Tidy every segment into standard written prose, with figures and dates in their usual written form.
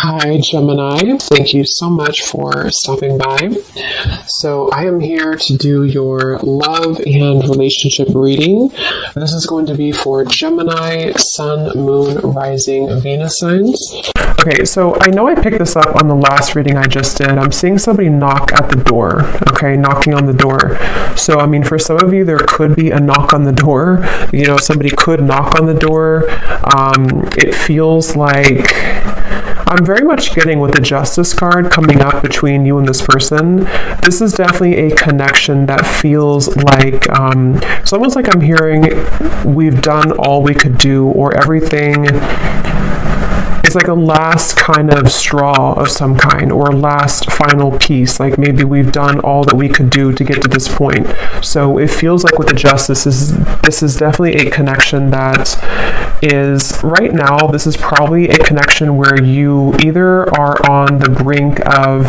Hi, Gemini. Thank you so much for stopping by. So I am here to do your love and relationship reading. This is going to be for Gemini, Sun, Moon, Rising, Venus signs. Okay, so I know I picked this up on the last reading I just did. I'm seeing somebody knock at the door, okay, knocking on the door. So, I mean, for some of you, there could be a knock on the door. You know, somebody could knock on the door. It feels like I'm very much getting with the Justice card coming up between you and this person. This is definitely a connection that feels like, it's almost like I'm hearing we've done all we could do, or everything. It's like a last kind of straw of some kind, or a last final piece. Like maybe we've done all that we could do to get to this point. So it feels like with the Justice, this is definitely a connection that is, right now, this is probably a connection where you either are on the brink of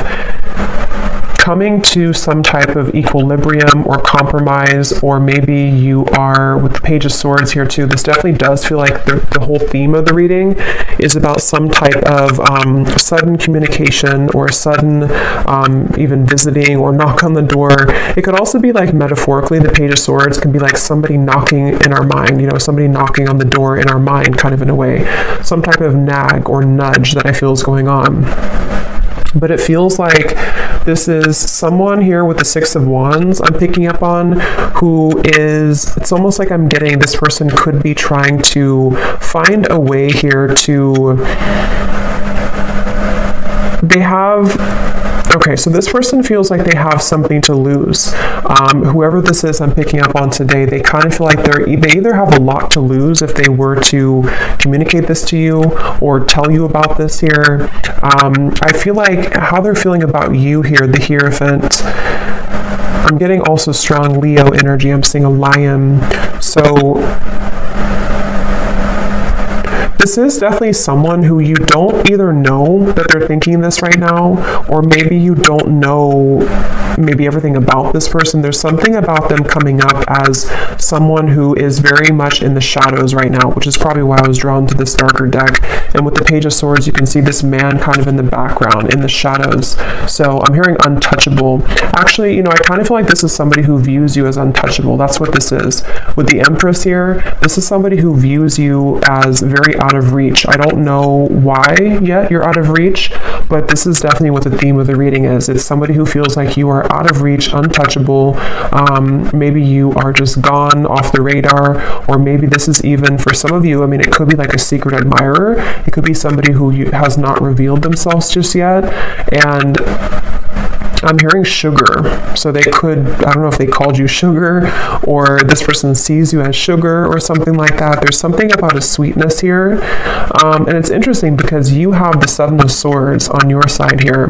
coming to some type of equilibrium or compromise, or maybe you are, with the Page of Swords here too, this definitely does feel like the whole theme of the reading is about some type of sudden communication, or sudden even visiting or knock on the door. It could also be like, metaphorically, the Page of Swords can be like somebody knocking in our mind, you know, somebody knocking on the door in our mind, kind of in a way. Some type of nag or nudge that I feel is going on. But it feels like this is someone here with the Six of Wands I'm picking up on, who is, it's almost like I'm getting this person could be trying to find a way here to, they have, okay, so this person feels like they have something to lose. Whoever this is I'm picking up on today, they kind of feel like they either have a lot to lose if they were to communicate this to you or tell you about this here. I feel like how they're feeling about you here, the Hierophant. I'm getting also strong Leo energy. I'm seeing a lion. So this is definitely someone who you don't either know that they're thinking this right now, or maybe you don't know maybe everything about this person. There's something about them coming up as someone who is very much in the shadows right now, which is probably why I was drawn to this darker deck. And with the Page of Swords, you can see this man kind of in the background, in the shadows. So I'm hearing untouchable. Actually, you know, I kind of feel like this is somebody who views you as untouchable. That's what this is. With the Empress here, this is somebody who views you as very out of reach. I don't know why yet you're out of reach, but this is definitely what the theme of the reading is. It's somebody who feels like you are out of reach, untouchable. Maybe you are just gone off the radar, or maybe this is even, for some of you, I mean, it could be like a secret admirer. It could be somebody who has not revealed themselves just yet. And I'm hearing sugar. So they could, I don't know if they called you sugar, or this person sees you as sugar or something like that. There's something about a sweetness here. And it's interesting because you have the Seven of Swords on your side here.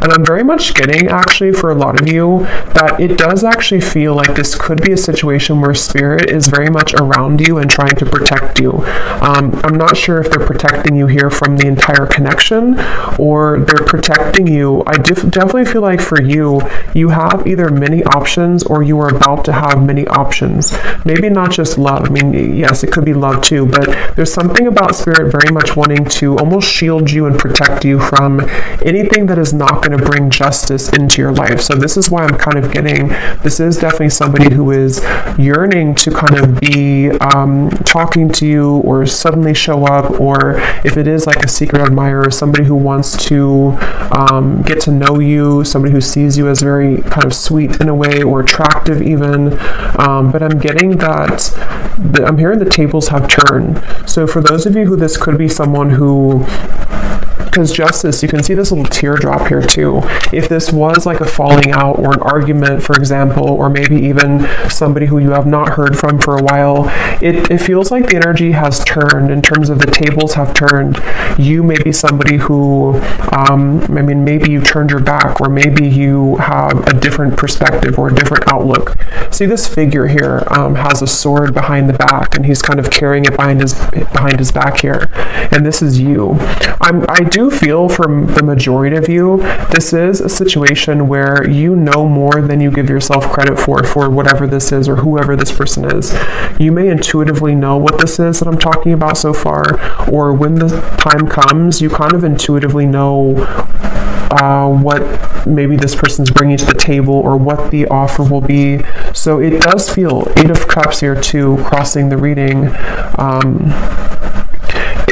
And I'm very much getting, actually, for a lot of you, that it does actually feel like this could be a situation where Spirit is very much around you and trying to protect you. I'm not sure if they're protecting you here from the entire connection, or they're protecting you. I definitely feel like for you, you have either many options, or you are about to have many options. Maybe not just love. I mean, yes, it could be love too, but there's something about Spirit very much wanting to almost shield you and protect you from anything that is not going to bring justice into your life. So this is why I'm kind of getting, this is definitely somebody who is yearning to kind of be talking to you, or suddenly show up, or if it is like a secret admirer, somebody who wants to get to know you, somebody who sees you as very kind of sweet in a way, or attractive even. But I'm getting that, I'm hearing the tables have turned. So for those of you who this could be someone who, because Justice, you can see this little teardrop here too. If this was like a falling out or an argument, for example, or maybe even somebody who you have not heard from for a while, it feels like the energy has turned in terms of the tables have turned. You may be somebody who, I mean, maybe you turned your back, or maybe you have a different perspective or a different outlook. See, this figure here has a sword behind the back, and he's kind of carrying it behind his back here. And this is you. I do do feel from the majority of you, this is a situation where you know more than you give yourself credit for whatever this is or whoever this person is. You may intuitively know what this is that I'm talking about so far, or when the time comes, you kind of intuitively know what maybe this person's bringing to the table or what the offer will be. So it does feel 8 of Cups here too, crossing the reading.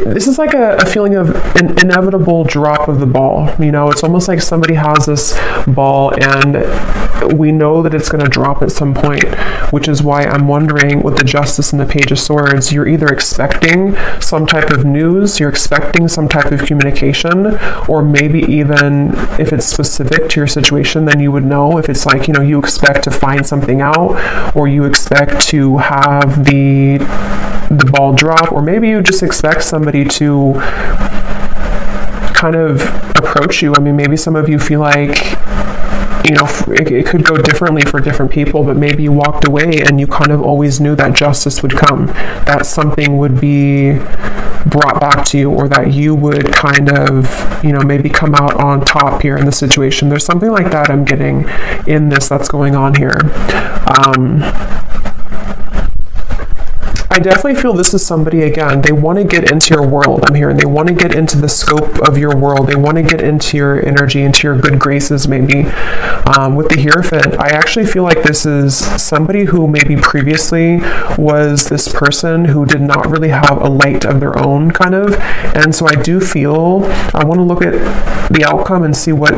This is like a feeling of an inevitable drop of the ball. You know, it's almost like somebody has this ball and we know that it's going to drop at some point, which is why I'm wondering with the Justice and the Page of Swords, you're either expecting some type of news, you're expecting some type of communication, or maybe even if it's specific to your situation, then you would know. If it's like, you know, you expect to find something out, or you expect to have the ball drop, or maybe you just expect somebody to kind of approach you. I mean, maybe some of you feel like, you know, it could go differently for different people, but maybe you walked away and you kind of always knew that justice would come, that something would be brought back to you, or that you would kind of, you know, maybe come out on top here in the situation. There's something like that I'm getting in this that's going on here. I definitely feel this is somebody, again, they want to get into your world. I'm hearing they want to get into the scope of your world. They want to get into your energy, into your good graces, maybe. With the Hierophant, I actually feel like this is somebody who maybe previously was this person who did not really have a light of their own, kind of. And so I do feel, I want to look at the outcome and see what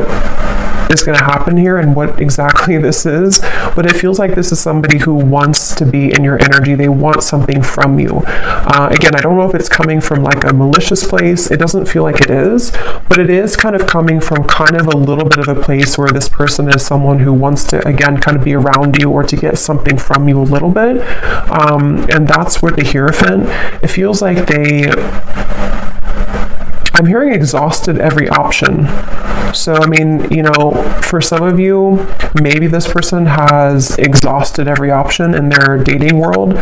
is going to happen here and what exactly this is, but it feels like this is somebody who wants to be in your energy. They want something from you. Again, I don't know if it's coming from like a malicious place. It doesn't feel like it is, but it is kind of coming from kind of a little bit of a place where this person is someone who wants to, again, kind of be around you or to get something from you a little bit. And that's where the Hierophant, it feels like I'm hearing exhausted every option. So, I mean, you know, for some of you, maybe this person has exhausted every option in their dating world.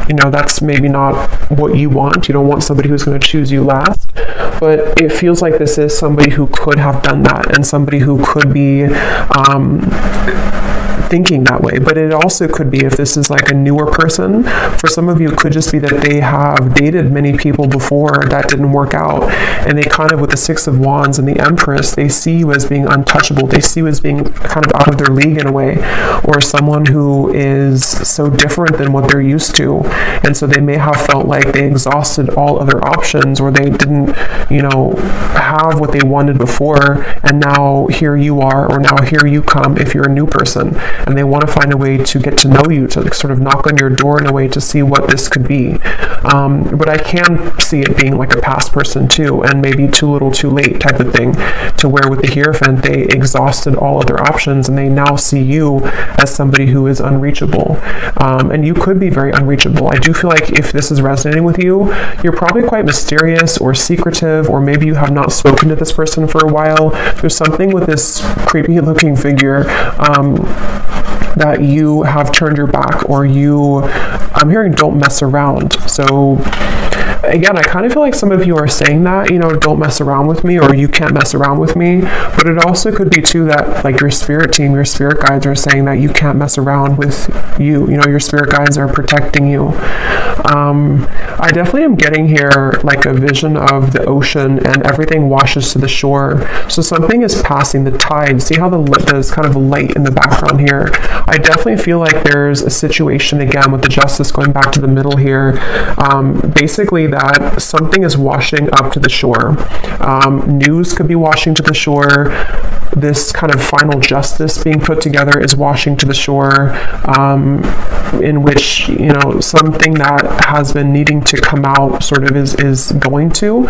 You know, that's maybe not what you want. You don't want somebody who's going to choose you last. But it feels like this is somebody who could have done that, and somebody who could be thinking that way. But it also could be, if this is like a newer person, for some of you, it could just be that they have dated many people before that didn't work out, and they kind of, with the Six of Wands and the Empress, they see you as being untouchable. They see you as being kind of out of their league in a way, or someone who is so different than what they're used to. And so they may have felt like they exhausted all other options, or they didn't, you know, have what they wanted before, and now here you are, or now here you come if you're a new person. And they want to find a way to get to know you, to sort of knock on your door in a way to see what this could be. But I can see it being like a past person too, and maybe too little too late type of thing, to where with the Hierophant, they exhausted all other options and they now see you as somebody who is unreachable. And you could be very unreachable. I do feel like if this is resonating with you, you're probably quite mysterious or secretive, or maybe you have not spoken to this person for a while. There's something with this creepy looking figure that you have turned your back, or I'm hearing don't mess around. So again, I kind of feel like some of you are saying that, you know, don't mess around with me, or you can't mess around with me. But it also could be too that like your spirit team, your spirit guides are saying that you can't mess around with you. You know, your spirit guides are protecting you. I definitely am getting here like a vision of the ocean and everything washes to the shore. So something is passing the tide. See how there's kind of light in the background here. I definitely feel like there's a situation, again, with the Justice going back to the middle here. Basically that something is washing up to the shore. News could be washing to the shore. This kind of final justice being put together is washing to the shore, in which, you know, something that has been needing to come out sort of is going to,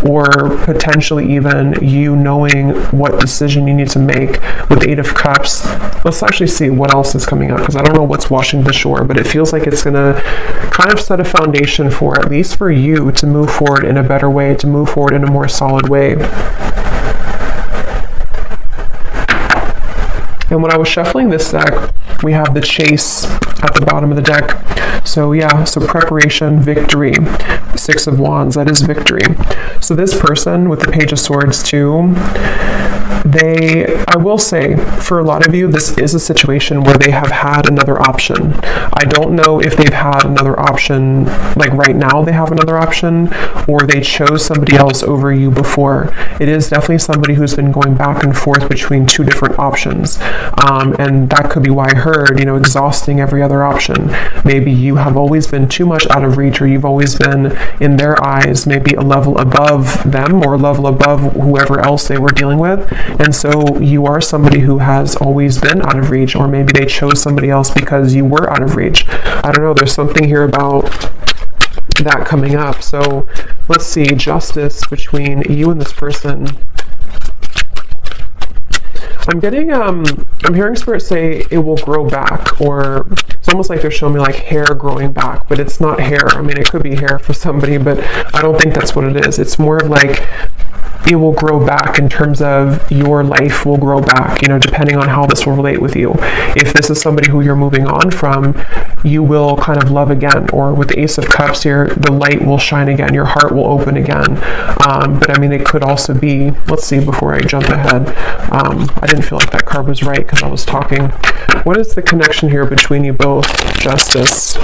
or potentially even you knowing what decision you need to make. With the Eight of Cups, let's actually see what else is coming up, because I don't know what's washing the shore, but it feels like it's going to kind of set a foundation for, at least for you, to move forward in a better way, to move forward in a more solid way. And when I was shuffling this deck, we have the Chase at the bottom of the deck. So yeah, so preparation, victory. 6 of Wands, that is victory. So this person with the Page of Swords too, I will say, for a lot of you, this is a situation where they have had another option. I don't know if they've had another option, like right now they have another option, or they chose somebody else over you before. It is definitely somebody who's been going back and forth between 2 different options. And that could be why I heard, exhausting every other option. Maybe you have always been too much out of reach, or you've always been, in their eyes, maybe a level above them or a level above whoever else they were dealing with. And so you are somebody who has always been out of reach, or maybe they chose somebody else because you were out of reach. I don't know, there's something here about that coming up. So let's see, justice between you and this person. I'm getting, I'm hearing Spirit say it will grow back, or it's almost like they're showing me like hair growing back, but it's not hair. I mean, it could be hair for somebody, but I don't think that's what it is. It's more of like, it will grow back in terms of your life will grow back, depending on how this will relate with you. If this is somebody who you're moving on from, you will kind of love again. Or with the Ace of Cups here, the light will shine again. Your heart will open again. But I mean, it could also be, let's see, before I jump ahead. I didn't feel like that card was right because I was talking. What is the connection here between you both? Justice.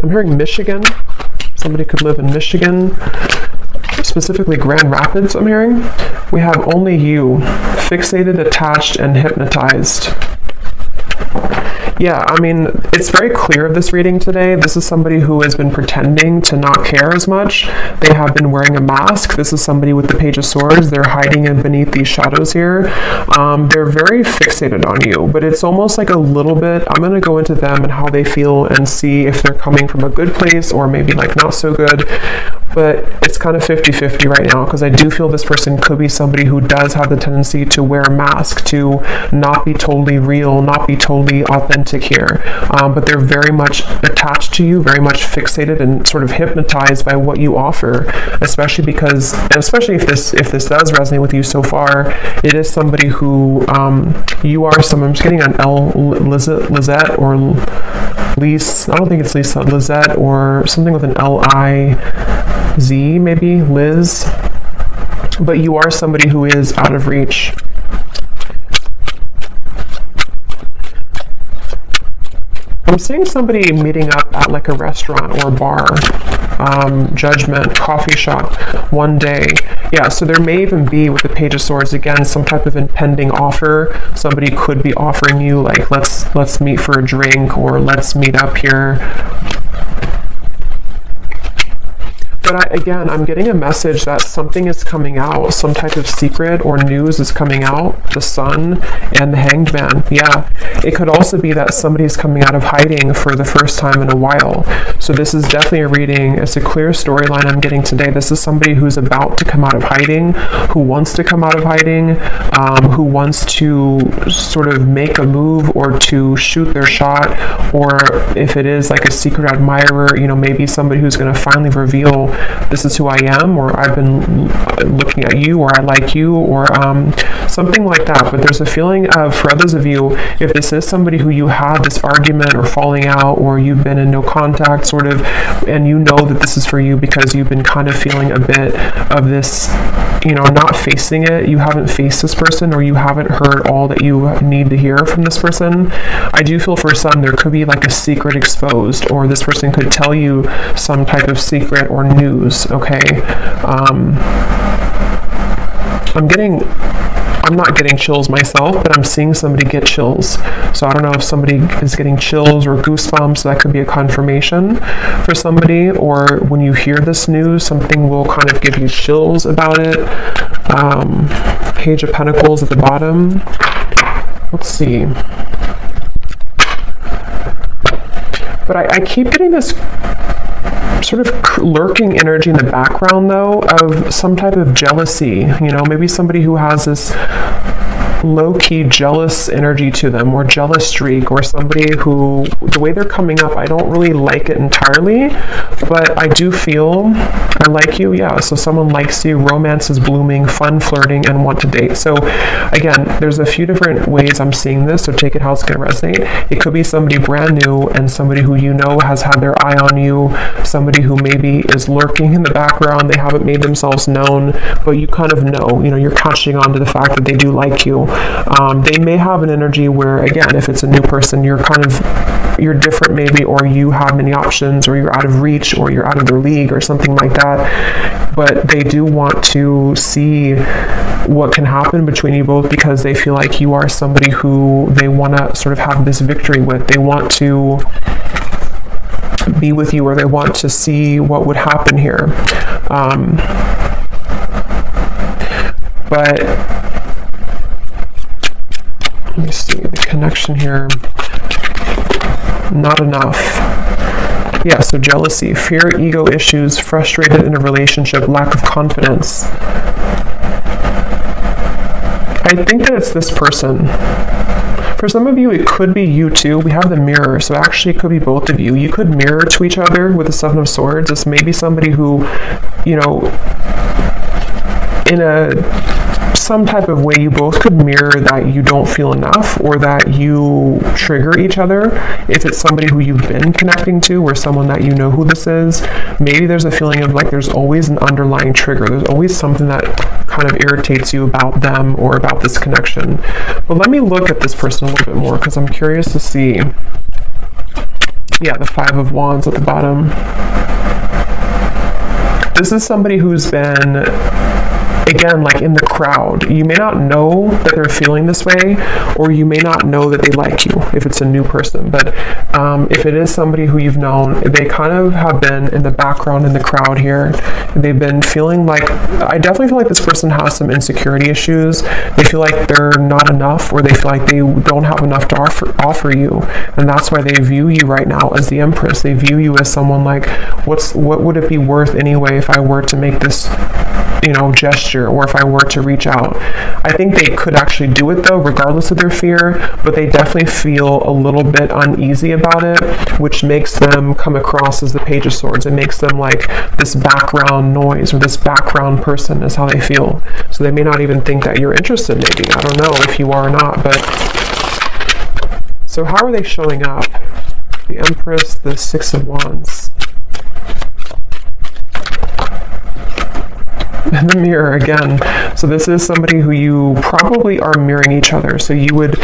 I'm hearing Michigan. Somebody could live in Michigan, specifically Grand Rapids, I'm hearing. We have only you, fixated, attached, and hypnotized. Yeah, I mean, it's very clear of this reading today. This is somebody who has been pretending to not care as much. They have been wearing a mask. This is somebody with the Page of Swords. They're hiding in beneath these shadows here. They're very fixated on you, but it's almost like a little bit, I'm going to go into them and how they feel and see if they're coming from a good place or maybe like not so good. But it's kind of 50-50 right now, because I do feel this person could be somebody who does have the tendency to wear a mask, to not be totally real, not be totally authentic here. But they're very much attached to you, very much fixated and sort of hypnotized by what you offer, especially if this does resonate with you so far, it is somebody who you are someone, I'm just getting an Lizette or Lise, I don't think it's Lisa, Lizette or something with an L-I-Z, maybe, Liz. But you are somebody who is out of reach. I'm seeing somebody meeting up at like a restaurant or a bar, Judgment, coffee shop, one day. Yeah, so there may even be, with the Page of Swords, again, some type of impending offer. Somebody could be offering you, like, let's meet for a drink, or let's meet up here. But I'm getting a message that something is coming out, some type of secret or news is coming out, the Sun and the Hanged Man. Yeah, it could also be that somebody's coming out of hiding for the first time in a while. So this is definitely a reading. It's a clear storyline I'm getting today. This is somebody who's about to come out of hiding, who wants to come out of hiding, who wants to sort of make a move or to shoot their shot, or if it is like a secret admirer, maybe somebody who's going to finally reveal, this is who I am, or I've been looking at you, or I like you, or something like that. But there's a feeling of, for others of you, if this is somebody who you had this argument or falling out, or you've been in no contact sort of, and you know that this is for you because you've been kind of feeling a bit of this, not facing it, you haven't faced this person, or you haven't heard all that you need to hear from this person. I do feel for some there could be like a secret exposed, or this person could tell you some type of secret or news, okay? I'm not getting chills myself, but I'm seeing somebody get chills. So I don't know if somebody is getting chills or goosebumps. That could be a confirmation for somebody, or when you hear this news, something will kind of give you chills about it. Page of Pentacles at the bottom. Let's see. But I keep getting this sort of lurking energy in the background, though, of some type of jealousy. Maybe somebody who has this low-key jealous energy to them, or jealous streak, or somebody who, the way they're coming up, I don't really like it entirely, but I do feel I like you. Yeah, so someone likes you, romance is blooming, fun flirting, and want to date. So again, there's a few different ways I'm seeing this, so take it how it's going to resonate. It could be somebody brand new and somebody who you know has had their eye on you, somebody who maybe is lurking in the background, they haven't made themselves known, but you kind of know, you're catching on to the fact that they do like you. They may have an energy where, again, if it's a new person, you're different maybe, or you have many options, or you're out of reach, or you're out of their league, or something like that. But they do want to see what can happen between you both, because they feel like you are somebody who they want to sort of have this victory with. They want to be with you, or they want to see what would happen here. But let me see the connection here. Not enough. Yeah, so jealousy, fear, ego issues, frustrated in a relationship, lack of confidence. I think that it's this person. For some of you, it could be you too. We have the mirror, so actually it could be both of you. You could mirror to each other with the Seven of Swords. It's maybe somebody who, in some type of way, you both could mirror that you don't feel enough, or that you trigger each other. If it's somebody who you've been connecting to, or someone that you know who this is, maybe there's a feeling of like there's always an underlying trigger. There's always something that kind of irritates you about them or about this connection. But let me look at this person a little bit more, because I'm curious to see. Yeah, the Five of Wands at the bottom. This is somebody who's been, again, like in the crowd. You may not know that they're feeling this way, or you may not know that they like you if it's a new person. But if it is somebody who you've known, they kind of have been in the background in the crowd here. They've been feeling like, I definitely feel like this person has some insecurity issues. They feel like they're not enough, or they feel like they don't have enough to offer you. And that's why they view you right now as the Empress. They view you as someone like, what would it be worth anyway if I were to make this gesture, or if I were to reach out. I think they could actually do it though, regardless of their fear, but they definitely feel a little bit uneasy about it, which makes them come across as the Page of Swords. It makes them like this background noise, or this background person is how they feel. So they may not even think that you're interested, maybe. I don't know if you are or not, but so how are they showing up? The Empress, the Six of Wands. In the mirror again. So this is somebody who you probably are mirroring each other. So you would,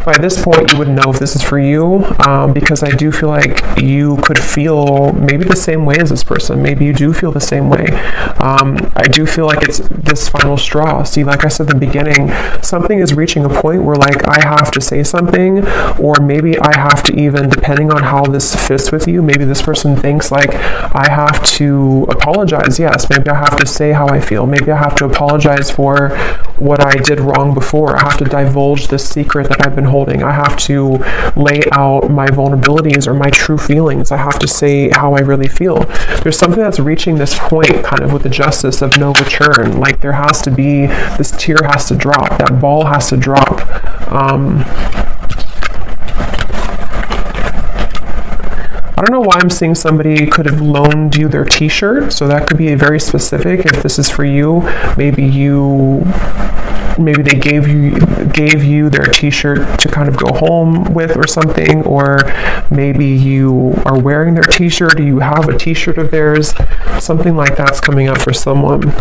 by this point, you would know if this is for you, because I do feel like you could feel maybe the same way as this person. Maybe you do feel the same way. I do feel like it's this final straw. See, like I said in the beginning, something is reaching a point where like I have to say something, or maybe I have to, even depending on how this fits with you, maybe this person thinks like I have to apologize. Yes, maybe I have to say how I feel. Maybe I have to apologize for what I did wrong before. I have to divulge this secret that I've been holding. I have to lay out my vulnerabilities or my true feelings. I have to say how I really feel. There's something that's reaching this point kind of with the Justice of no return. Like there has to be, this tear has to drop. That ball has to drop. I don't know why I'm seeing somebody could have loaned you their t-shirt, so that could be very specific. If this is for you, maybe they gave you their t-shirt to kind of go home with or something, or maybe you are wearing their t-shirt, or you have a t-shirt of theirs. Something like that's coming up for someone.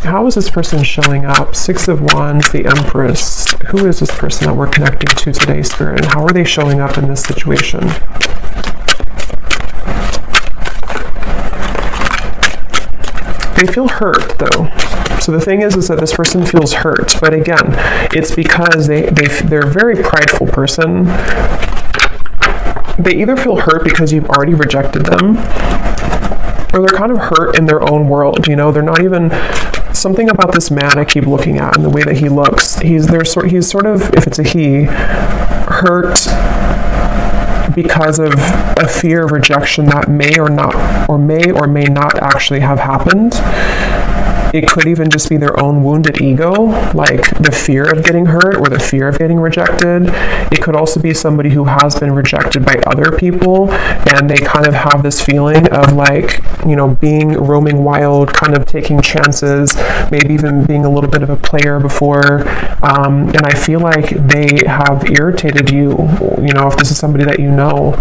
How is this person showing up? Six of Wands, the Empress. Who is this person that we're connecting to today, Spirit, and how are they showing up in this situation? They feel hurt, though. So the thing is that this person feels hurt. But again, it's because they're a very prideful person. They either feel hurt because you've already rejected them, or they're kind of hurt in their own world. They're not even, something about this man I keep looking at and the way that he looks. He's sort of, if it's a he, hurt because of a fear of rejection that may or may not actually have happened. It could even just be their own wounded ego, like the fear of getting hurt or the fear of getting rejected. It could also be somebody who has been rejected by other people, and they kind of have this feeling of like, you know, being roaming wild, kind of taking chances, maybe even being a little bit of a player before. And I feel like they have irritated you, you know, if this is somebody that you know,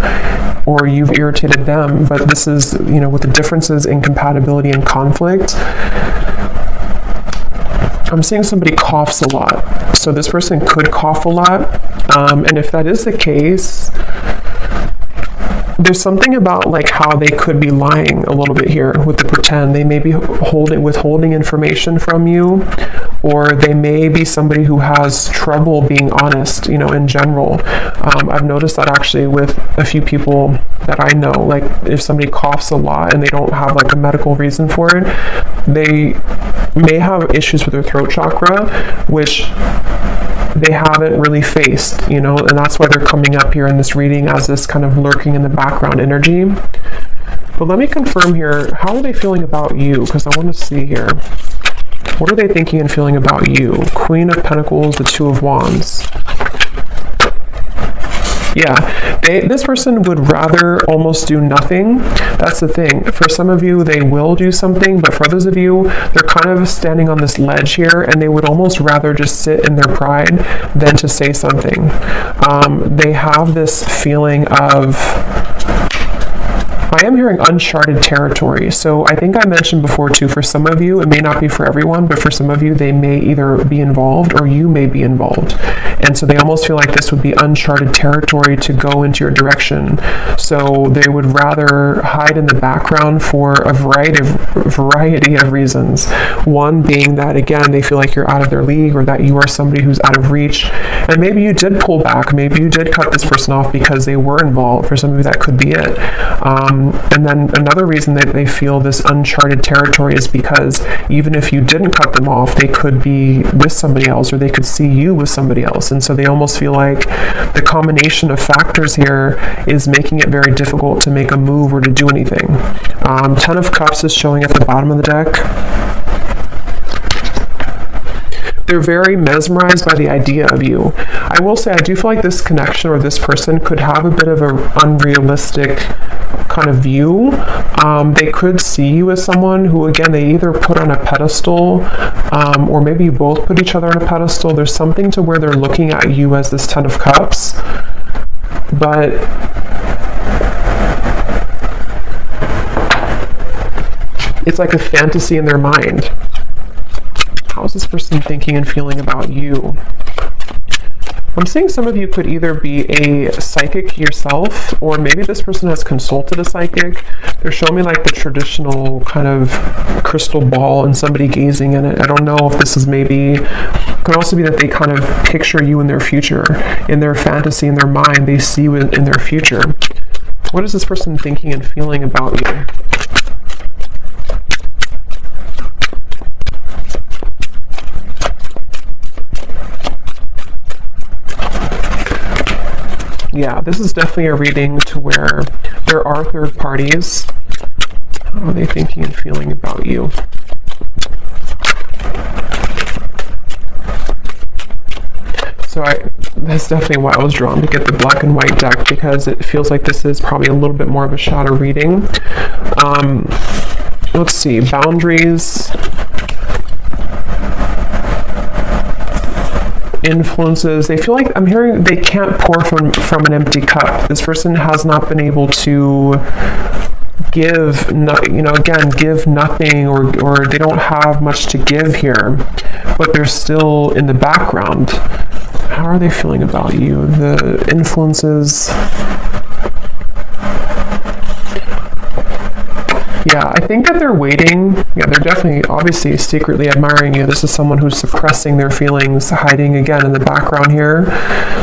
or you've irritated them. But this is, you know, with the differences in compatibility and conflict, I'm seeing somebody coughs a lot. So this person could cough a lot. And if that is the case, there's something about like how they could be lying a little bit here with the pretend. They may be withholding information from you, or they may be somebody who has trouble being honest, you know, in general. I've noticed that actually with a few people that I know, like if somebody coughs a lot and they don't have like a medical reason for it, they may have issues with their throat chakra, which they haven't really faced, you know, and that's why they're coming up here in this reading as this kind of lurking in the background energy. But let me confirm here, how are they feeling about you? Because I want to see here. What are they thinking and feeling about you? Queen of Pentacles, the Two of Wands. Yeah, this person would rather almost do nothing. That's the thing. For some of you, they will do something, but for others of you, they're kind of standing on this ledge here, and they would almost rather just sit in their pride than to say something. They have this feeling of, I am hearing uncharted territory. So I think I mentioned before too, for some of you, it may not be for everyone, but for some of you, they may either be involved or you may be involved. And so they almost feel like this would be uncharted territory to go into your direction. So they would rather hide in the background for a variety of reasons. One being that, again, they feel like you're out of their league, or that you are somebody who's out of reach. And maybe you did pull back. Maybe you did cut this person off because they were involved. For some of you, that could be it. And then another reason that they feel this uncharted territory is because even if you didn't cut them off, they could be with somebody else, or they could see you with somebody else. And so they almost feel like the combination of factors here is making it very difficult to make a move or to do anything. Ten of Cups is showing at the bottom of the deck. They're very mesmerized by the idea of you. I will say, I do feel like this connection or this person could have a bit of an unrealistic kind of view. They could see you as someone who, again, they either put on a pedestal, or maybe you both put each other on a pedestal. There's something to where they're looking at you as this Ten of Cups, but it's like a fantasy in their mind. How is this person thinking and feeling about you? I'm seeing some of you could either be a psychic yourself, or maybe this person has consulted a psychic. They're showing me like the traditional kind of crystal ball and somebody gazing in it. I don't know if this is maybe, it could also be that they kind of picture you in their future, in their fantasy, in their mind, they see you in their future. What is this person thinking and feeling about you? Yeah, this is definitely a reading to where there are third parties. How are they thinking and feeling about you? So that's definitely why I was drawn to get the black and white deck, because it feels like this is probably a little bit more of a shadow reading. Let's see, boundaries, influences. They feel like, I'm hearing they can't pour from an empty cup. This person has not been able to give, give nothing, or they don't have much to give here, but they're still in the background. How are they feeling about you? The influences. Yeah, I think that they're waiting. Yeah, they're definitely, obviously, secretly admiring you. This is someone who's suppressing their feelings, hiding again in the background here.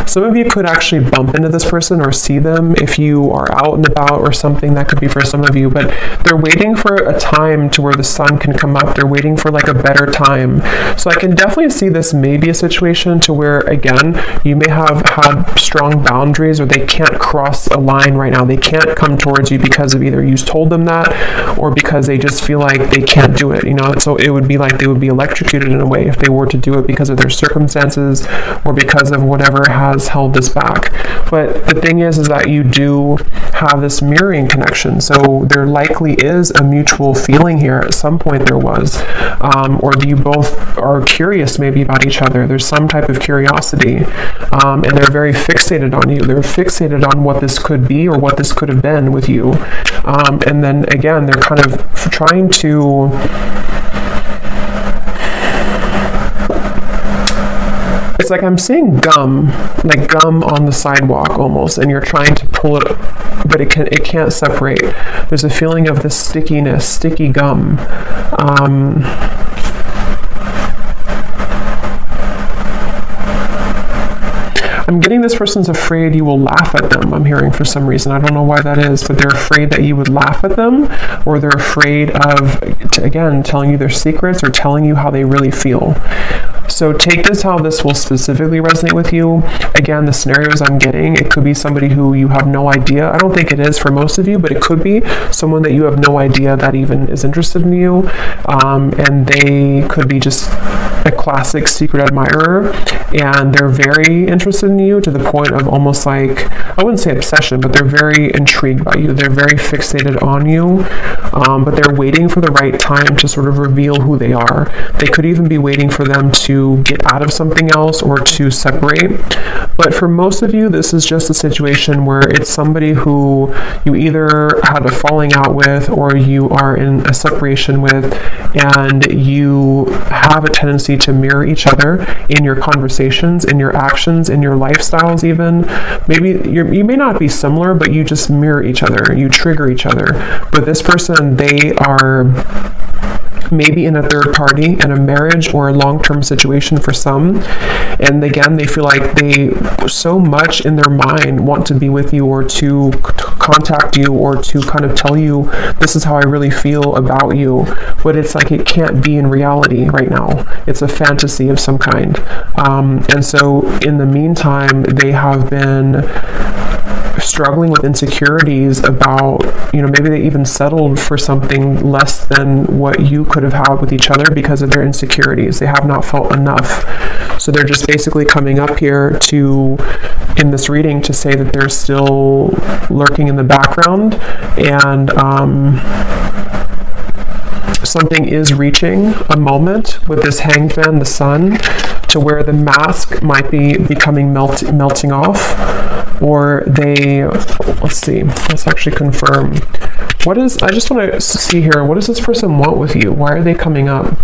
Some of you could actually bump into this person or see them if you are out and about or something. That could be for some of you, but they're waiting for a time to where the sun can come up. They're waiting for like a better time. So I can definitely see this may be a situation to where, again, you may have had strong boundaries, or they can't cross a line right now. They can't come towards you because of either you told them that, or because they just feel like they can't do it, so it would be like they would be electrocuted in a way if they were to do it because of their circumstances or because of whatever has held this back. But the thing is that you do have this mirroring connection, so there likely is a mutual feeling here. At some point there was, or you both are curious maybe about each other. There's some type of curiosity, and they're very fixated on you. They're fixated on what this could be or what this could have been with you, and then again they're kind of trying to it's like I'm seeing gum on the sidewalk almost, and you're trying to pull it, but it can't separate. There's a feeling of this stickiness, sticky gum. I'm getting this person's afraid you will laugh at them. I'm hearing for some reason. I don't know why that is, but they're afraid that you would laugh at them, or they're afraid of, again, telling you their secrets or telling you how they really feel. So take this how this will specifically resonate with you. Again, the scenarios I'm getting, it could be somebody who you have no idea. I don't think it is for most of you, but it could be someone that you have no idea that even is interested in you. And they could be just a classic secret admirer, and they're very interested in you to the point of almost like, I wouldn't say obsession, but they're very intrigued by you. They're very fixated on you, but they're waiting for the right time to sort of reveal who they are. They could even be waiting for them to get out of something else or to separate. But for most of you, this is just a situation where it's somebody who you either had a falling out with or you are in a separation with, and you have a tendency to mirror each other in your conversations, in your actions, in your lifestyles even. Maybe you may not be similar, but you just mirror each other. You trigger each other. But this person, they are maybe in a third party, in a marriage or a long-term situation for some, and again they feel like they so much in their mind want to be with you or to contact you or to kind of tell you this is how I really feel about you, but it's like it can't be in reality right now. It's a fantasy of some kind, and so in the meantime they have been struggling with insecurities about, maybe they even settled for something less than what you could have had with each other because of their insecurities. They have not felt enough. So they're just basically coming up here in this reading to say that they're still lurking in the background, and something is reaching a moment with this Hanged Man, the Sun, to where the mask might be becoming melting off, or let's actually confirm. I just want to see here, what does this person want with you? Why are they coming up?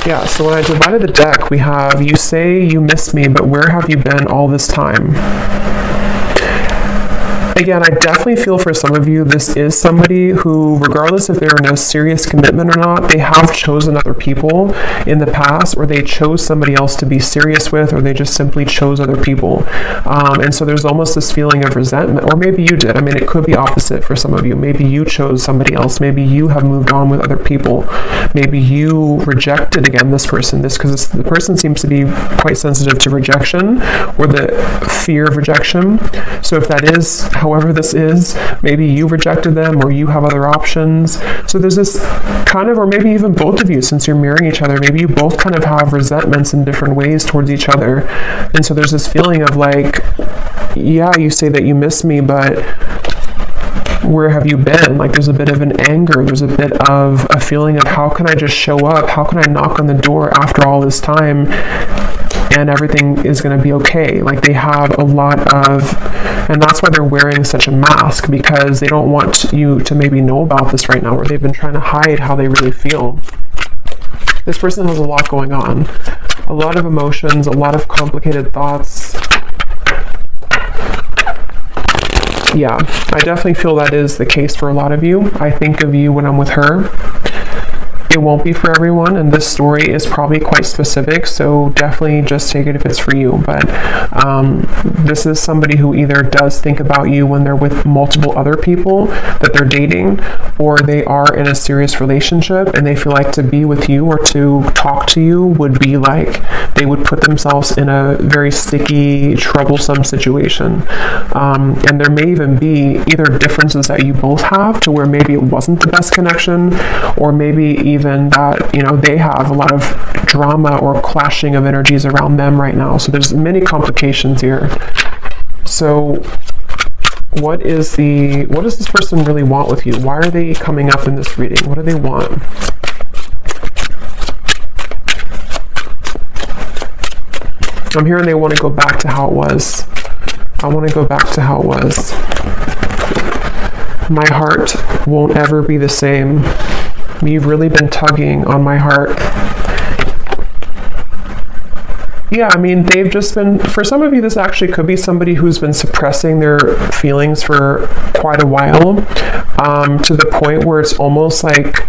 Yeah, so when I divided the deck, we have, you say you missed me, but where have you been all this time? Again, I definitely feel for some of you, this is somebody who, regardless if they're in a serious commitment or not, they have chosen other people in the past, or they chose somebody else to be serious with, or they just simply chose other people. And so there's almost this feeling of resentment, or maybe you did. I mean, it could be opposite for some of you. Maybe you chose somebody else. Maybe you have moved on with other people. Maybe you rejected, again, this person. Because the person seems to be quite sensitive to rejection, or the fear of rejection. So if that is, however this is, maybe you rejected them or you have other options. So there's this kind of, or maybe even both of you, since you're mirroring each other, maybe you both kind of have resentments in different ways towards each other. And so there's this feeling of like, yeah, you say that you miss me, but where have you been? Like there's a bit of an anger, there's a bit of a feeling of how can I just show up? How can I knock on the door after all this time and everything is going to be okay? Like they have a lot of, and that's why they're wearing such a mask, because they don't want you to maybe know about this right now, or they've been trying to hide how they really feel. This person has a lot going on, a lot of emotions, a lot of complicated thoughts. Yeah, I definitely feel that is the case for a lot of you. I think of you when I'm with her. It won't be for everyone, and this story is probably quite specific, so definitely just take it if it's for you. But this is somebody who either does think about you when they're with multiple other people that they're dating, or they are in a serious relationship and they feel like to be with you or to talk to you would be like they would put themselves in a very sticky, troublesome situation. And there may even be either differences that you both have to where maybe it wasn't the best connection, or maybe even that, you know, they have a lot of drama or clashing of energies around them right now. So there's many complications here. So what does this person really want with you? Why are they coming up in this reading? What do they want? I'm hearing they want to go back to how it was. I want to go back to how it was. My heart won't ever be the same. You've really been tugging on my heart. Yeah, I mean, they've just been, for some of you, this actually could be somebody who's been suppressing their feelings for quite a while, to the point where it's almost like,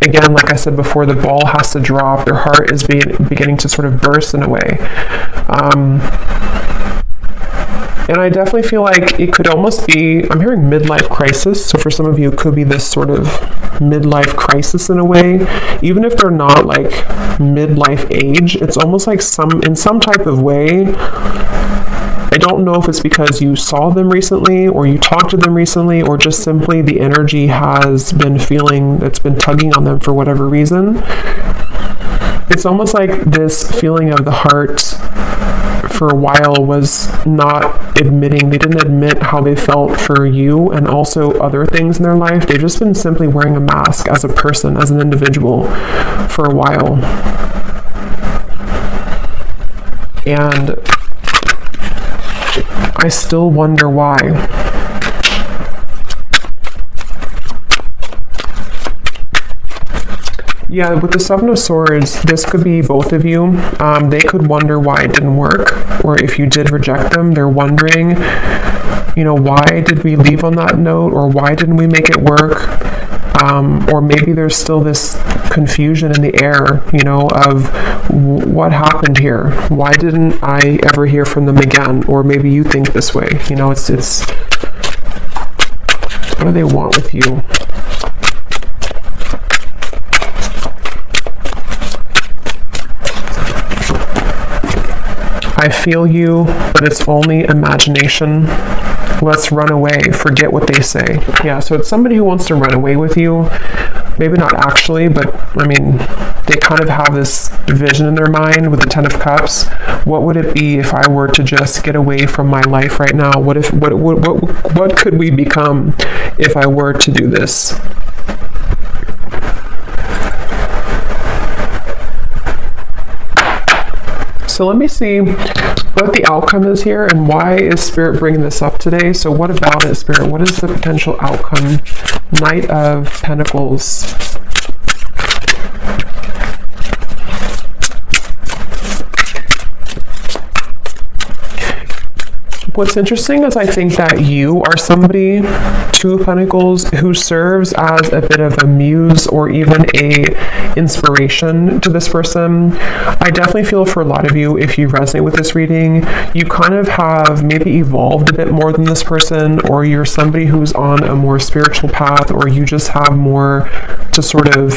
again, like I said before, the ball has to drop. Their heart is beginning to sort of burst in a way. And I definitely feel like it could almost be, I'm hearing midlife crisis. So for some of you, it could be this sort of midlife crisis in a way. Even if they're not like midlife age, it's almost like in some type of way. I don't know if it's because you saw them recently or you talked to them recently, or just simply the energy has been that's been tugging on them for whatever reason. It's almost like this feeling of the heart for a while was not admitting, they didn't admit how they felt for you and also other things in their life. They've just been simply wearing a mask as a person, as an individual for a while. And I still wonder why. Yeah, with the Seven of Swords, this could be both of you. They could wonder why it didn't work, or if you did reject them, they're wondering, you know, why did we leave on that note, or why didn't we make it work? Or maybe there's still this confusion in the air, you know, of what happened here? Why didn't I ever hear from them again? Or maybe you think this way, you know, it's what do they want with you? I feel you, but it's only imagination. Let's run away. Forget what they say. Yeah, so it's somebody who wants to run away with you. Maybe not actually, but I mean, they kind of have this vision in their mind with the Ten of Cups. What would it be if I were to just get away from my life right now? What could we become if I were to do this? So let me see what the outcome is here, and why is Spirit bringing this up today? So what about it, Spirit? What is the potential outcome? Knight of Pentacles. What's interesting is I think that you are somebody, Two of Pentacles, who serves as a bit of a muse or even a inspiration to this person. I definitely feel for a lot of you, if you resonate with this reading, you kind of have maybe evolved a bit more than this person, or you're somebody who's on a more spiritual path, or you just have more to sort of,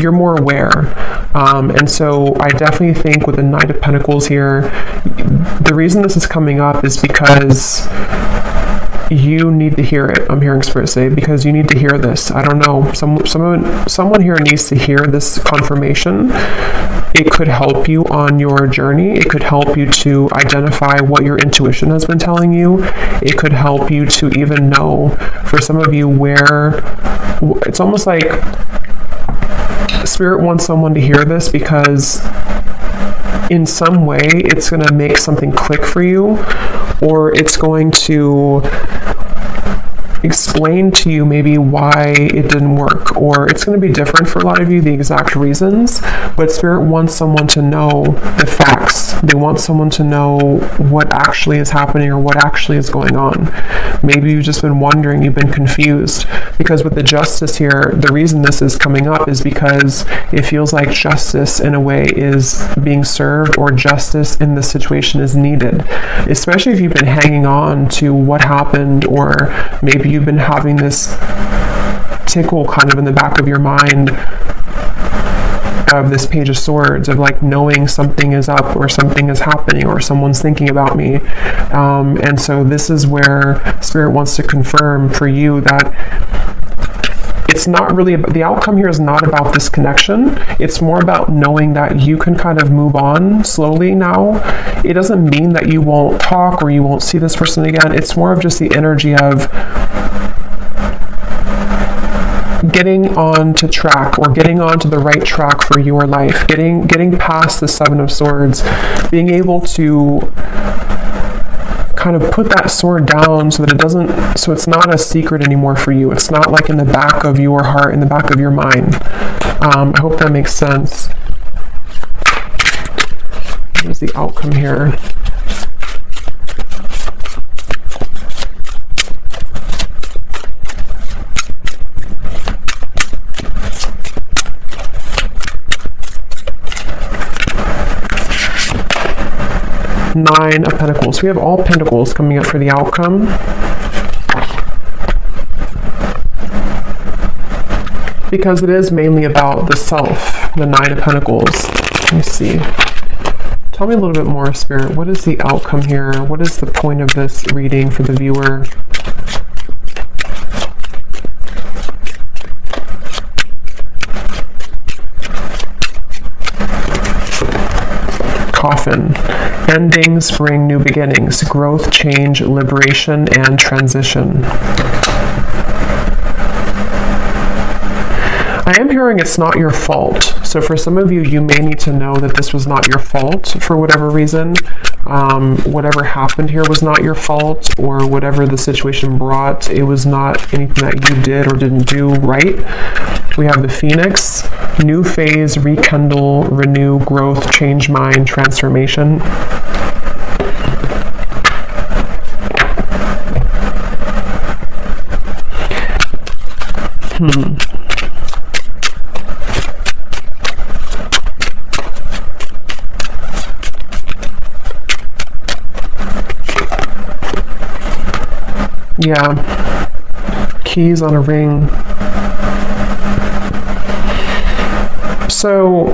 you're more aware. And so I definitely think with the Knight of Pentacles here, the reason this is coming up is because you need to hear it. I'm hearing Spirit say, because you need to hear this. I don't know. Someone here needs to hear this confirmation. It could help you on your journey. It could help you to identify what your intuition has been telling you. It could help you to even know, for some of you, where it's almost like Spirit wants someone to hear this because in some way it's going to make something click for you, or it's going to explain to you maybe why it didn't work, or it's going to be different for a lot of you, the exact reasons, but Spirit wants someone to know the facts. They want someone to know what actually is happening or what actually is going on. Maybe you've just been wondering, you've been confused, because with the Justice here, the reason this is coming up is because it feels like justice in a way is being served, or justice in this situation is needed, especially if you've been hanging on to what happened, or maybe you've been having this tickle kind of in the back of your mind of this Page of Swords, of like knowing something is up, or something is happening, or someone's thinking about me. And so this is where Spirit wants to confirm for you that it's not really about, the outcome here is not about this connection. It's more about knowing that you can kind of move on slowly now. It doesn't mean that you won't talk or you won't see this person again. It's more of just the energy of getting on to track, or getting on to the right track for your life, getting past the Seven of Swords, being able to kind of put that sword down so that so it's not a secret anymore for you. It's not like in the back of your heart, in the back of your mind. I hope that makes sense. What is the outcome here? Nine of Pentacles. We have all Pentacles coming up for the outcome. Because it is mainly about the self, the Nine of Pentacles. Let me see. Tell me a little bit more, Spirit. What is the outcome here? What is the point of this reading for the viewer? Coffin. Endings bring new beginnings. Growth, change, liberation, and transition. I am hearing it's not your fault. So for some of you, you may need to know that this was not your fault for whatever reason. Whatever happened here was not your fault, or whatever the situation brought, it was not anything that you did or didn't do right. We have the Phoenix, new phase, rekindle, renew, growth, change mind, transformation. Yeah, keys on a ring. So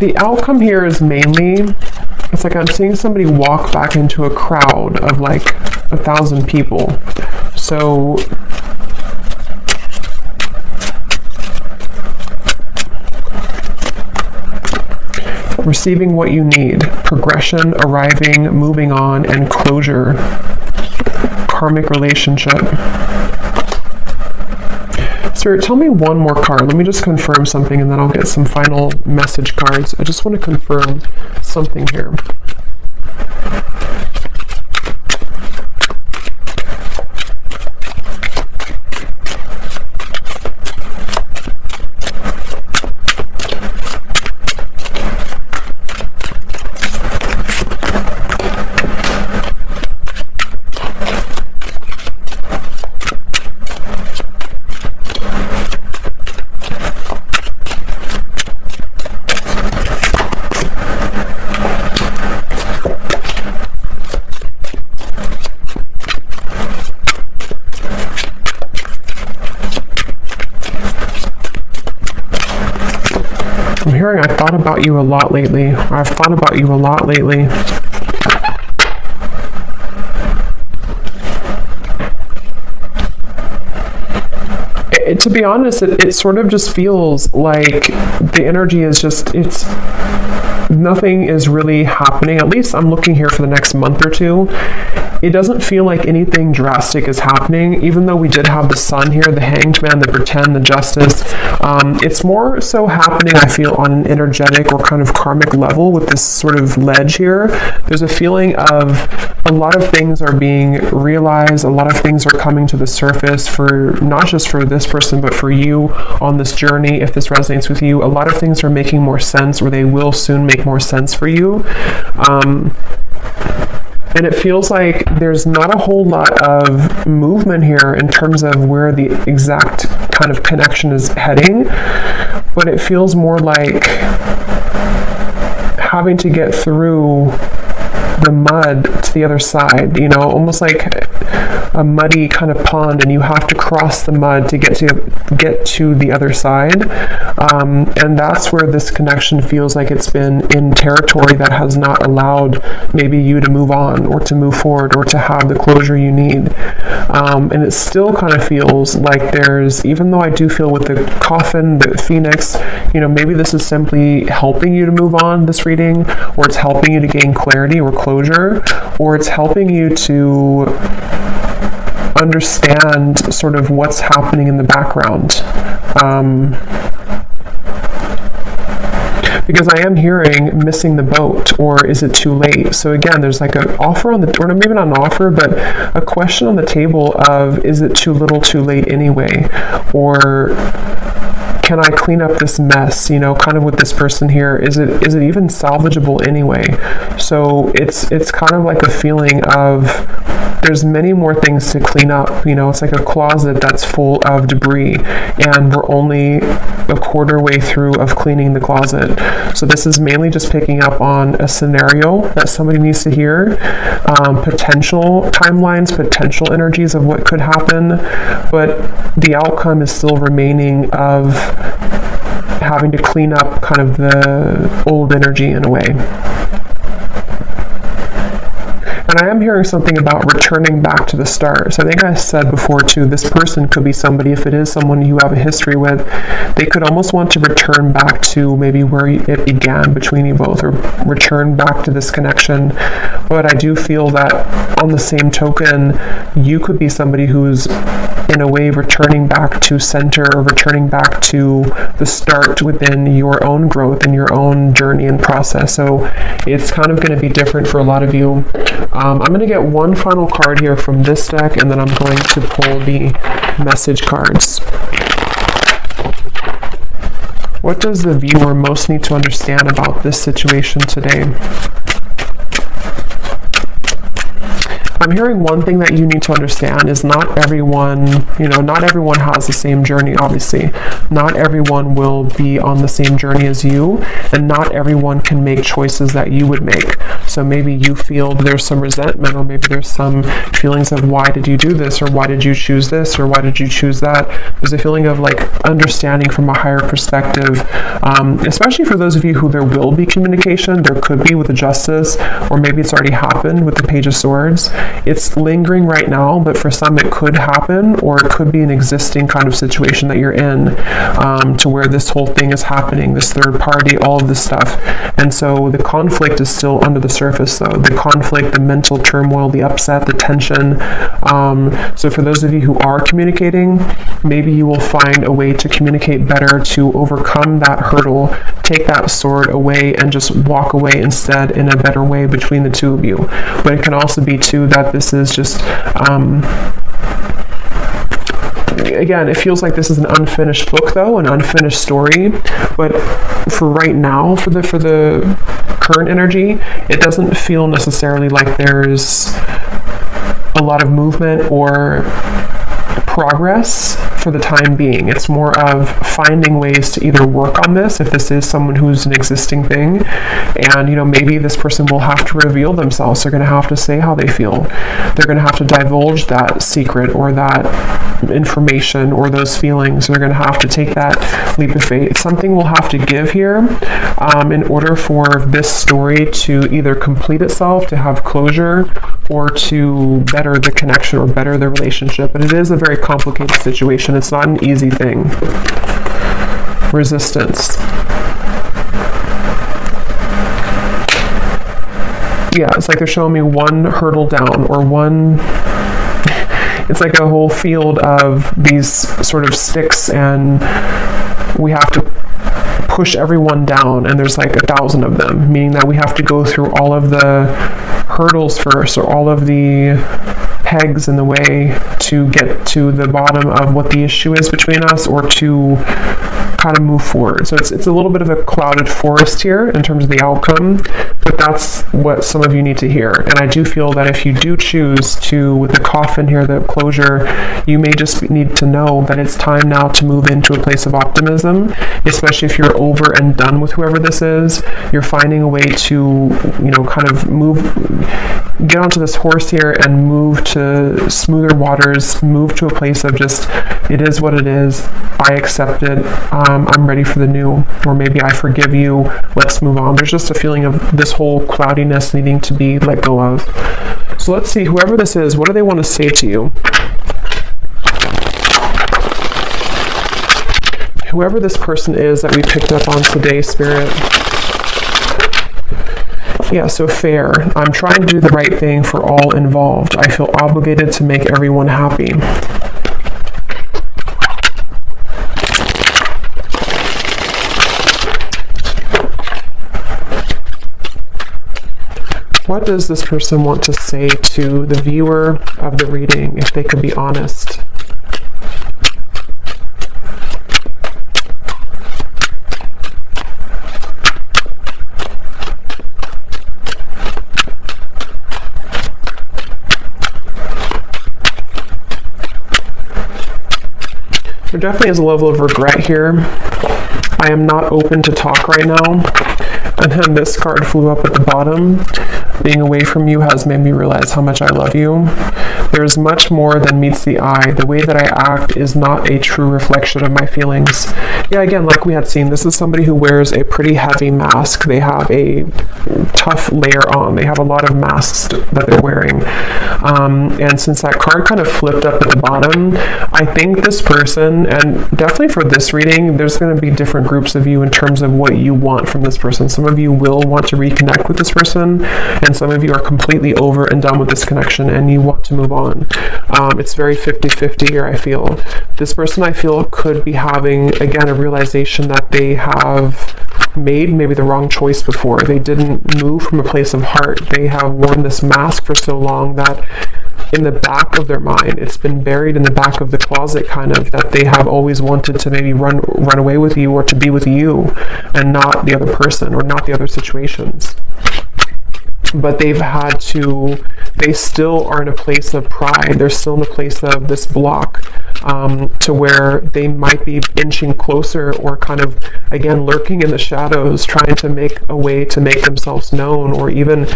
the outcome here is mainly, it's like I'm seeing somebody walk back into a crowd of like 1,000 people. So receiving what you need, progression, arriving, moving on, and closure. Karmic relationship. Spirit, tell me one more card. Let me just confirm something, and then I'll get some final message cards. I just want to confirm something here. I thought about you a lot lately. I've thought about you a lot lately. To be honest, it sort of just feels like the energy is just, nothing is really happening. At least I'm looking here for the next month or two. it doesn't feel like anything drastic is happening, even though we did have the Sun here, the Hanged Man, the Pretend, the Justice. It's more so happening, I feel, on an energetic or kind of karmic level with this sort of ledge here. There's a feeling of a lot of things are being realized, a lot of things are coming to the surface for not just for this person, but for you on this journey. If this resonates with you, a lot of things are making more sense, or they will soon make more sense for you. And it feels like there's not a whole lot of movement here in terms of where the exact kind of connection is heading, but it feels more like having to get through the mud to the other side, you know, almost like a muddy kind of pond, and you have to cross the mud to get to the other side. And that's where this connection feels like it's been in territory that has not allowed maybe you to move on or to move forward or to have the closure you need. And it still kind of feels like there's, even though I do feel with the coffin, the phoenix, you know, maybe this is simply helping you to move on, this reading, or it's helping you to gain clarity or closure, or it's helping you to understand sort of what's happening in the background. Because I am hearing missing the boat, or is it too late? So again, there's like an offer on the, or maybe not an offer, but a question on the table of, is it too little too late anyway? Or can I clean up this mess, you know, kind of with this person here? Is it even salvageable anyway? So it's kind of like a feeling of there's many more things to clean up, you know. It's like a closet that's full of debris, and we're only a quarter way through of cleaning the closet. So this is mainly just picking up on a scenario that somebody needs to hear, potential timelines, potential energies of what could happen, but the outcome is still remaining of having to clean up kind of the old energy in a way. And I am hearing something about returning back to the start. So I think I said before too, this person could be somebody, if it is someone you have a history with, they could almost want to return back to maybe where it began between you both, or return back to this connection. But I do feel that on the same token, you could be somebody who's in a way returning back to center, or returning back to the start within your own growth and your own journey and process. So it's kind of going to be different for a lot of you. I'm going to get one final card here from this deck, and then I'm going to pull the message cards. What does the viewer most need to understand about this situation today? I'm hearing one thing that you need to understand is not everyone, you know, not everyone has the same journey, obviously. Not everyone will be on the same journey as you, and not everyone can make choices that you would make. So maybe you feel there's some resentment, or maybe there's some feelings of, why did you do this, or why did you choose this, or why did you choose that? There's a feeling of like understanding from a higher perspective, especially for those of you who there will be communication. There could be with the Justice, or maybe it's already happened with the Page of Swords. It's lingering right now, but for some it could happen, or it could be an existing kind of situation that you're in, to where this whole thing is happening, this third party, all of this stuff. And so the conflict is still under the surface though. The conflict, the mental turmoil, the upset, the tension. So for those of you who are communicating, maybe you will find a way to communicate better, to overcome that hurdle, take that sword away, and just walk away instead in a better way between the two of you. But it can also be too that this is just, again, it feels like this is an unfinished book though, an unfinished story. But for right now, for the current energy, it doesn't feel necessarily like there's a lot of movement or progress for the time being. It's more of finding ways to either work on this, if this is someone who's an existing thing, and, you know, maybe this person will have to reveal themselves. They're going to have to say how they feel. They're going to have to divulge that secret, or that information, or those feelings. They're going to have to take that leap of faith. Something will have to give here in order for this story to either complete itself, to have closure, or to better the connection or better the relationship. But it is a very complicated situation. It's not an easy thing. Resistance. Yeah, it's like they're showing me one hurdle down, or one, it's like a whole field of these sort of sticks, and we have to push everyone down, and there's like 1,000 of them, meaning that we have to go through all of the hurdles first, or all of the pegs in the way to get to the bottom of what the issue is between us, or to kind of move forward. So it's a little bit of a clouded forest here in terms of the outcome, but that's what some of you need to hear. And I do feel that if you do choose to, with the coffin here, the closure, you may just need to know that it's time now to move into a place of optimism, especially if you're over and done with whoever this is. You're finding a way to, kind of get onto this horse here and move to smoother waters, move to a place of just, it is what it is, I accept it, I'm ready for the new, or maybe I forgive you, let's move on. There's just a feeling of this whole cloudiness needing to be let go of. So let's see, whoever this is, what do they want to say to you? Whoever this person is that we picked up on today, Spirit. Yeah, so fair. I'm trying to do the right thing for all involved. I feel obligated to make everyone happy. What does this person want to say to the viewer of the reading, if they could be honest? There definitely is a level of regret here. I am not open to talk right now. And then this card flew up at the bottom. Being away from you has made me realize how much I love you. There's much more than meets the eye. The way that I act is not a true reflection of my feelings. Yeah, again, like we had seen, this is somebody who wears a pretty heavy mask. They have a tough layer on. They have a lot of masks that they're wearing. And since that card kind of flipped up at the bottom, I think this person, and definitely for this reading, there's going to be different groups of you in terms of what you want from this person. Some of you will want to reconnect with this person, and some of you are completely over and done with this connection and you want to move on. It's very 50-50 here, I feel. This person, I feel, could be having, again, a realization that they have made maybe the wrong choice before. They didn't move from a place of heart. They have worn this mask for so long that in the back of their mind, it's been buried in the back of the closet, kind of, that they have always wanted to maybe run away with you, or to be with you and not the other person, or not the other situations. But they've had to, they still are in a place of pride. They're still in a place of this block, to where they might be inching closer, or kind of, again, lurking in the shadows, trying to make a way to make themselves known, or even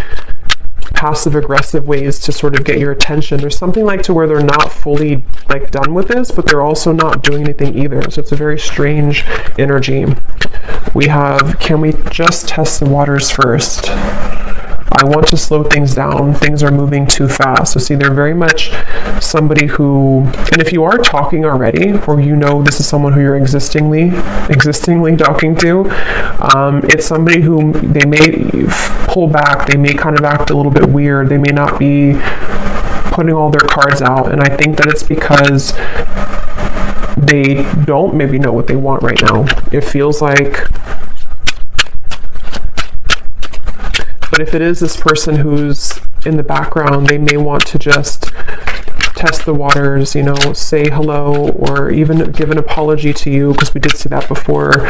passive aggressive ways to sort of get your attention. There's something like to where they're not fully like done with this, but they're also not doing anything either. So it's a very strange energy. We have, can we just test the waters first? I want to slow things down. Things are moving too fast. So see, they're very much somebody who, and if you are talking already, or this is someone who you're existingly talking to, it's somebody who they may pull back. They may kind of act a little bit weird. They may not be putting all their cards out. And I think that it's because they don't maybe know what they want right now. It feels like, but if it is this person who's in the background, they may want to just test the waters, say hello, or even give an apology to you, because we did see that before.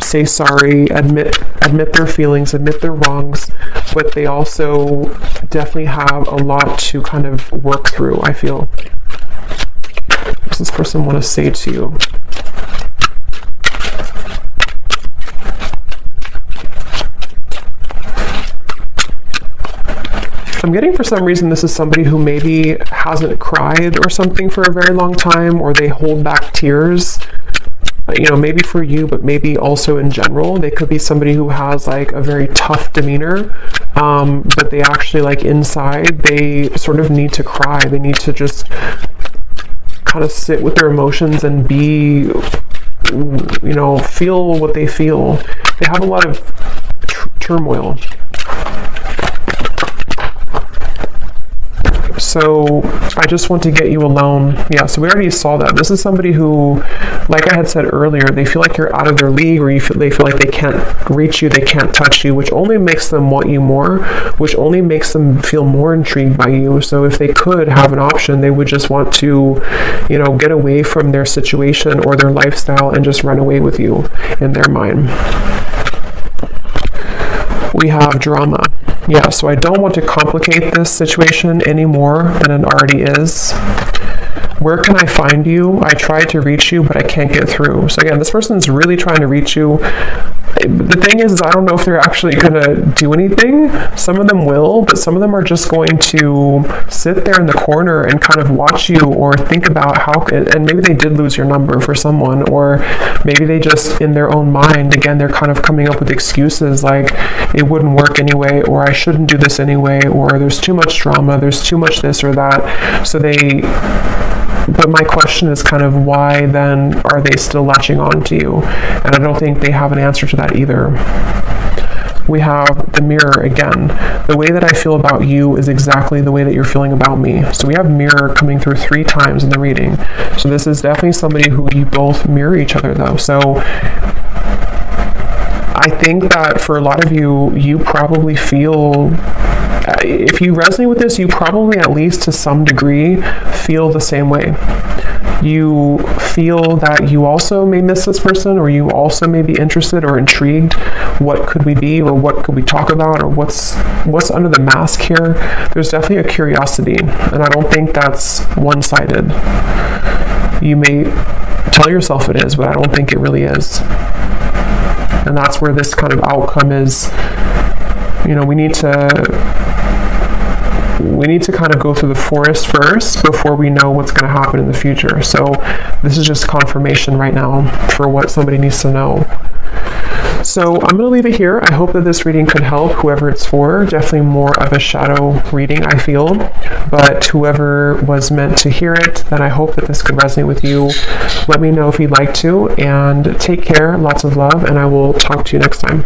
Say sorry, admit their feelings, admit their wrongs, but they also definitely have a lot to kind of work through, I feel. What does this person want to say to you? I'm getting, for some reason, this is somebody who maybe hasn't cried or something for a very long time, or they hold back tears, maybe for you, but maybe also in general. They could be somebody who has like a very tough demeanor, but they actually, like, inside, they sort of need to cry. They need to just kind of sit with their emotions and be, feel what they feel. They have a lot of turmoil. So I just want to get you alone. Yeah, so we already saw that. This is somebody who, like I had said earlier, they feel like you're out of their league, or they feel like they can't reach you, they can't touch you, which only makes them want you more, which only makes them feel more intrigued by you. So if they could have an option, they would just want to, you know, get away from their situation or their lifestyle and just run away with you in their mind. We have drama. Yeah, so I don't want to complicate this situation any more than it already is. Where can I find you? I tried to reach you, but I can't get through. So again, this person's really trying to reach you. The thing is I don't know if they're actually going to do anything. Some of them will, but some of them are just going to sit there in the corner and kind of watch you, or think about how, and maybe they did lose your number for someone, or maybe they just, in their own mind, again, they're kind of coming up with excuses like it wouldn't work anyway, or I shouldn't do this anyway, or there's too much drama, there's too much this or that. But my question is kind of, why then are they still latching on to you? And I don't think they have an answer to that either. We have the mirror again. The way that I feel about you is exactly the way that you're feeling about me. So we have mirror coming through 3 times in the reading. So this is definitely somebody who you both mirror each other though. So I think that for a lot of you, you probably feel, if you resonate with this, you probably, at least to some degree, feel the same way. You feel that you also may miss this person, or you also may be interested or intrigued. What could we be, or what could we talk about, or what's under the mask here? There's definitely a curiosity, and I don't think that's one-sided. You may tell yourself it is, but I don't think it really is. And that's where this kind of outcome is. You know, we need to kind of go through the forest first before we know what's going to happen in the future. So this is just confirmation right now for what somebody needs to know. So I'm going to leave it here. I hope that this reading could help whoever it's for. Definitely more of a shadow reading, I feel. But whoever was meant to hear it, then I hope that this could resonate with you. Let me know if you'd like to, and take care. Lots of love, and I will talk to you next time.